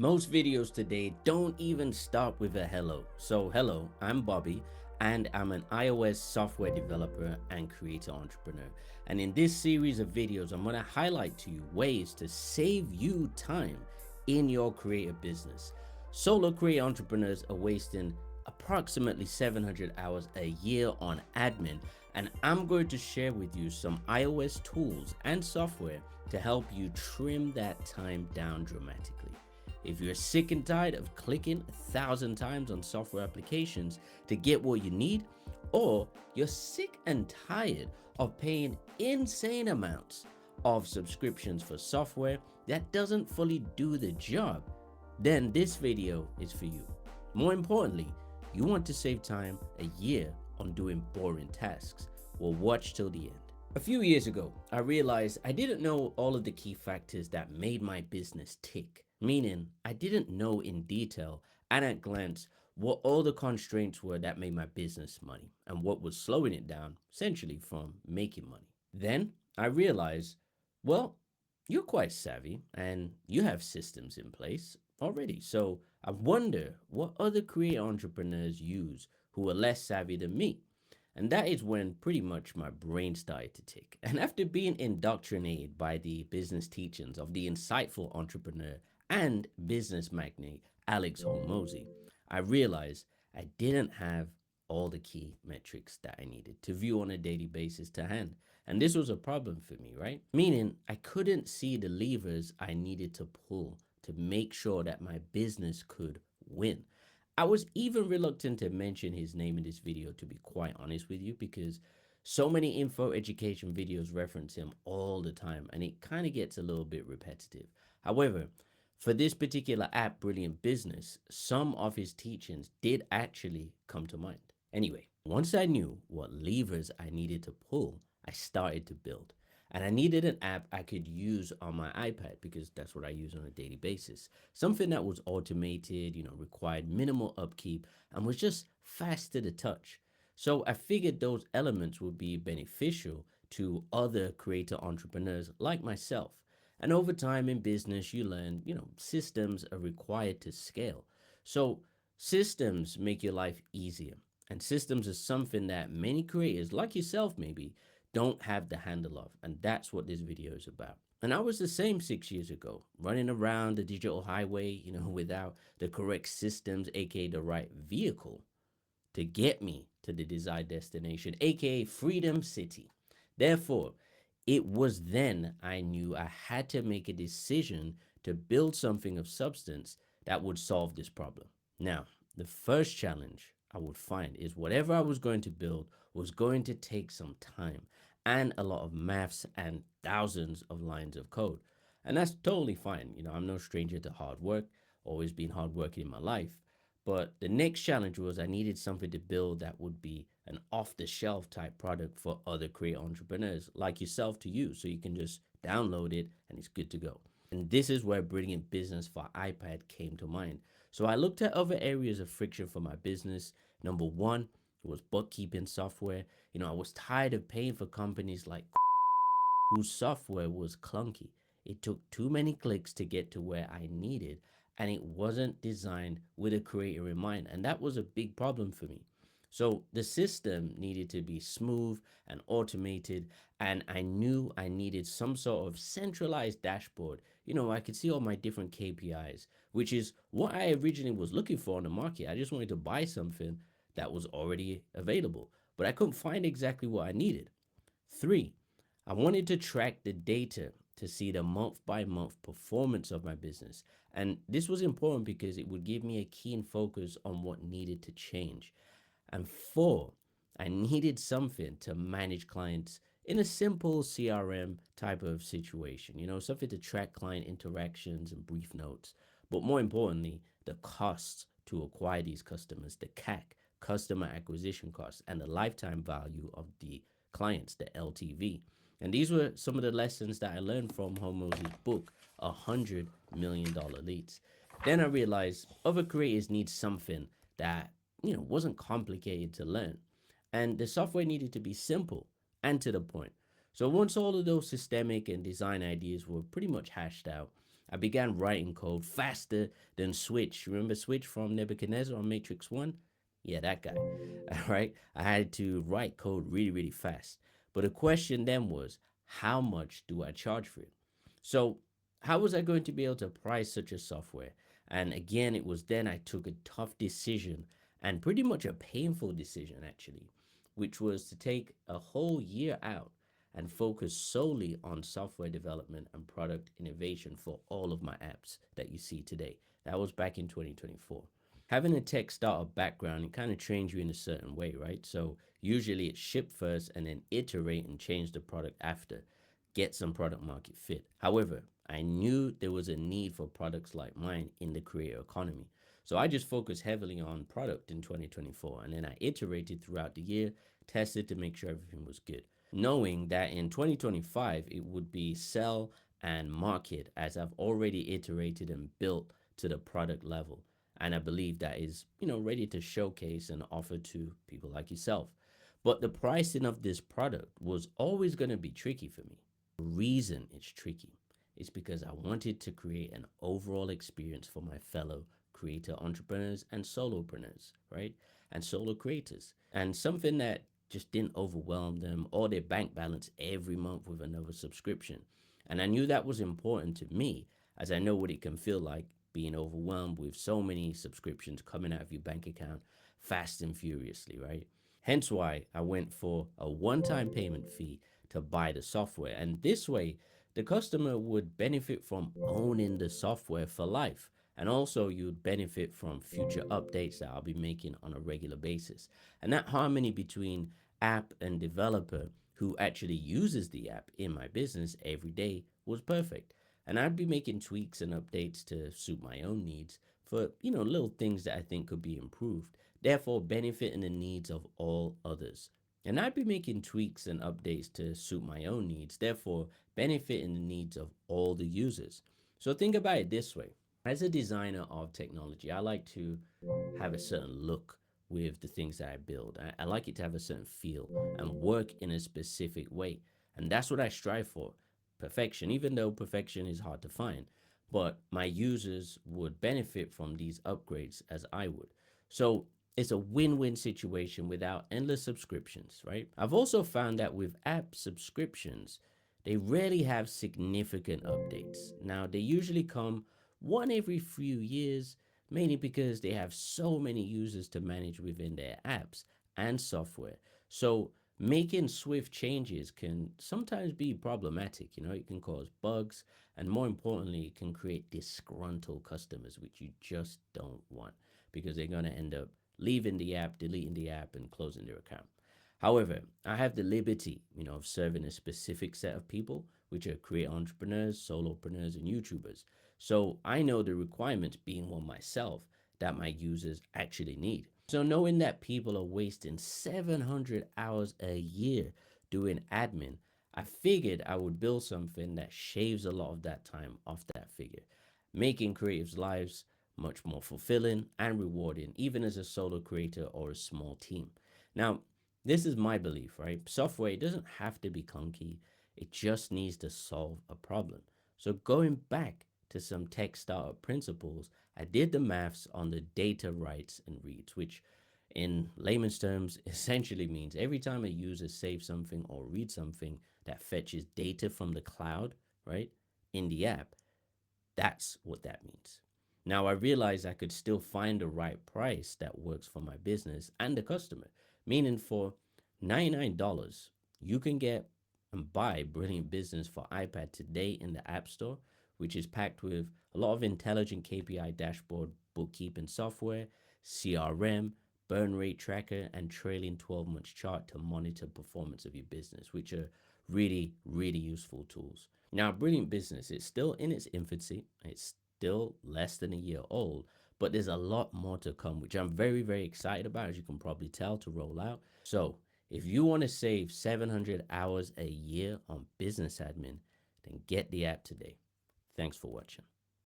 Most videos today don't even start with a hello. So, hello, I'm Bobby, and I'm an iOS software developer and creator entrepreneur. And in this series of videos, I'm going to highlight to you ways to save you time in your creative business. Solo creator entrepreneurs are wasting approximately 700 hours a year on admin, and I'm going to share with you some iOS tools and software to help you trim that time down dramatically. If you're sick and tired of clicking 1,000 times on software applications to get what you need, or you're sick and tired of paying insane amounts of subscriptions for software that doesn't fully do the job, then this video is for you. More importantly, you want to save time a year on doing boring tasks. Well, watch till the end. A few years ago, I realized I didn't know all of the key factors that made my business tick, meaning I didn't know in detail and at glance what all the constraints were that made my business money and what was slowing it down, essentially from making money. Then I realized, well, you're quite savvy and you have systems in place already. So I wonder what other creator entrepreneurs use who are less savvy than me. And that is when pretty much my brain started to tick. And after being indoctrinated by the business teachings of the insightful entrepreneur and business magnate Alex Hormozy, I realized I didn't have all the key metrics that I needed to view on a daily basis to hand. And this was a problem for me, right? Meaning I couldn't see the levers I needed to pull to make sure that my business could win. I was even reluctant to mention his name in this video, to be quite honest with you, because so many info education videos reference him all the time and it kind of gets a little bit repetitive. However, for this particular app, Brilliant Business, some of his teachings did actually come to mind. Anyway, once I knew what levers I needed to pull, I started to build. And I needed an app I could use on my iPad because that's what I use on a daily basis. Something that was automated, required minimal upkeep and was just fast to the touch. So I figured those elements would be beneficial to other creator entrepreneurs like myself. And over time in business, you learn, systems are required to scale. So systems make your life easier. And systems is something that many creators, like yourself maybe, don't have the handle of. And that's what this video is about. And I was the same 6 years ago, running around the digital highway, without the correct systems, aka the right vehicle to get me to the desired destination, aka Freedom City. Therefore, it was then I knew I had to make a decision to build something of substance that would solve this problem. Now, the first challenge I would find is whatever I was going to build was going to take some time and a lot of maths and thousands of lines of code. And that's totally fine. I'm no stranger to hard work, always been hardworking in my life. But the next challenge was I needed something to build that would be an off the shelf type product for other creator entrepreneurs like yourself to use. So you can just download it and it's good to go. And this is where Brilliant Business for iPad came to mind. So I looked at other areas of friction for my business. Number one was bookkeeping software. I was tired of paying for companies like whose software was clunky. It took too many clicks to get to where I needed, and it wasn't designed with a creator in mind. And that was a big problem for me. So the system needed to be smooth and automated, and I knew I needed some sort of centralized dashboard. I could see all my different KPIs, which is what I originally was looking for on the market. I just wanted to buy something that was already available, but I couldn't find exactly what I needed. Three, I wanted to track the data to see the month by month performance of my business. And this was important because it would give me a keen focus on what needed to change. And four, I needed something to manage clients in a simple CRM type of situation, something to track client interactions and brief notes. But more importantly, the costs to acquire these customers, the CAC, customer acquisition costs, and the lifetime value of the clients, the LTV. And these were some of the lessons that I learned from Hormozy's book, $100 Million Leads. Then I realized other creators need something that, wasn't complicated to learn. And the software needed to be simple and to the point. So once all of those systemic and design ideas were pretty much hashed out, I began writing code faster than Switch. Remember Switch from Nebuchadnezzar on Matrix 1? Yeah, that guy. All right. I had to write code really, really fast. But the question then was, how much do I charge for it? So, how was I going to be able to price such a software? And again, it was then I took a tough decision and pretty much a painful decision, actually, which was to take a whole year out and focus solely on software development and product innovation for all of my apps that you see today. That was back in 2024. Having a tech startup background, it kind of trains you in a certain way, right? So usually it's ship first and then iterate and change the product after, get some product market fit. However, I knew there was a need for products like mine in the creator economy. So I just focused heavily on product in 2024 and then I iterated throughout the year, tested to make sure everything was good, knowing that in 2025 it would be sell and market as I've already iterated and built to the product level. And I believe that is, ready to showcase and offer to people like yourself. But the pricing of this product was always going to be tricky for me. The reason it's tricky is because I wanted to create an overall experience for my fellow creator entrepreneurs and solopreneurs, right? And solo creators. And something that just didn't overwhelm them or their bank balance every month with another subscription. And I knew that was important to me as I know what it can feel like being overwhelmed with so many subscriptions coming out of your bank account fast and furiously, right? Hence why I went for a one time payment fee to buy the software. And this way, the customer would benefit from owning the software for life. And also, you'd benefit from future updates that I'll be making on a regular basis. And that harmony between app and developer who actually uses the app in my business every day was perfect. And I'd be making tweaks and updates to suit my own needs for, little things that I think could be improved, therefore benefiting the needs of all others. And I'd be making tweaks and updates to suit my own needs, therefore benefiting the needs of all the users. So think about it this way. As a designer of technology, I like to have a certain look with the things that I build. I like it to have a certain feel and work in a specific way. And that's what I strive for, perfection, even though perfection is hard to find. But my users would benefit from these upgrades as I would. So it's a win win situation without endless subscriptions, right? I've also found that with app subscriptions, they rarely have significant updates. Now, they usually come one every few years, mainly because they have so many users to manage within their apps and software. So making swift changes can sometimes be problematic. It can cause bugs, and more importantly, it can create disgruntled customers, which you just don't want because they're going to end up leaving the app, deleting the app, and closing their account. However, I have the liberty, of serving a specific set of people, which are creator entrepreneurs, solopreneurs, and YouTubers. So I know the requirements, being one myself, that my users actually need. So knowing that people are wasting 700 hours a year doing admin, I figured I would build something that shaves a lot of that time off that figure, making creatives' lives much more fulfilling and rewarding, even as a solo creator or a small team. Now, this is my belief, right? Software doesn't have to be clunky, it just needs to solve a problem. So, going back to some tech startup principles, I did the maths on the data writes and reads, which in layman's terms essentially means every time a user saves something or reads something that fetches data from the cloud, right, in the app, that's what that means. Now, I realized I could still find the right price that works for my business and the customer, meaning for $99, you can get and buy Brilliant Business for iPad today in the App Store, which is packed with a lot of intelligent KPI dashboard bookkeeping software, CRM, burn rate tracker, and trailing 12-month chart to monitor performance of your business, which are really, really useful tools. Now, Brilliant Business is still in its infancy. It's still less than a year old, but there's a lot more to come, which I'm very, very excited about, as you can probably tell, to roll out. So, if you want to save 700 hours a year on business admin, then get the app today. Thanks for watching.